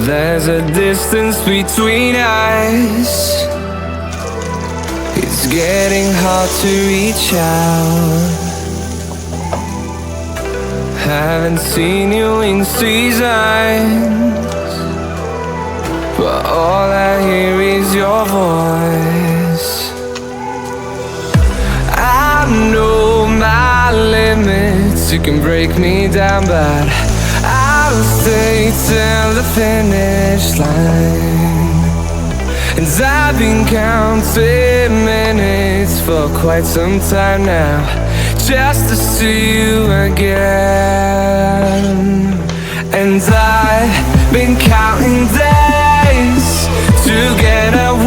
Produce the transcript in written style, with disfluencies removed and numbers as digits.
there's a distance between us. It's getting hard to reach out. Haven't seen you in seasons, but all I hear is your voice. I know my limits, you can break me down, but I'll stay till the finish line. And I've been counting minutes for quite some time now, just to see you again. And I've been counting days to get away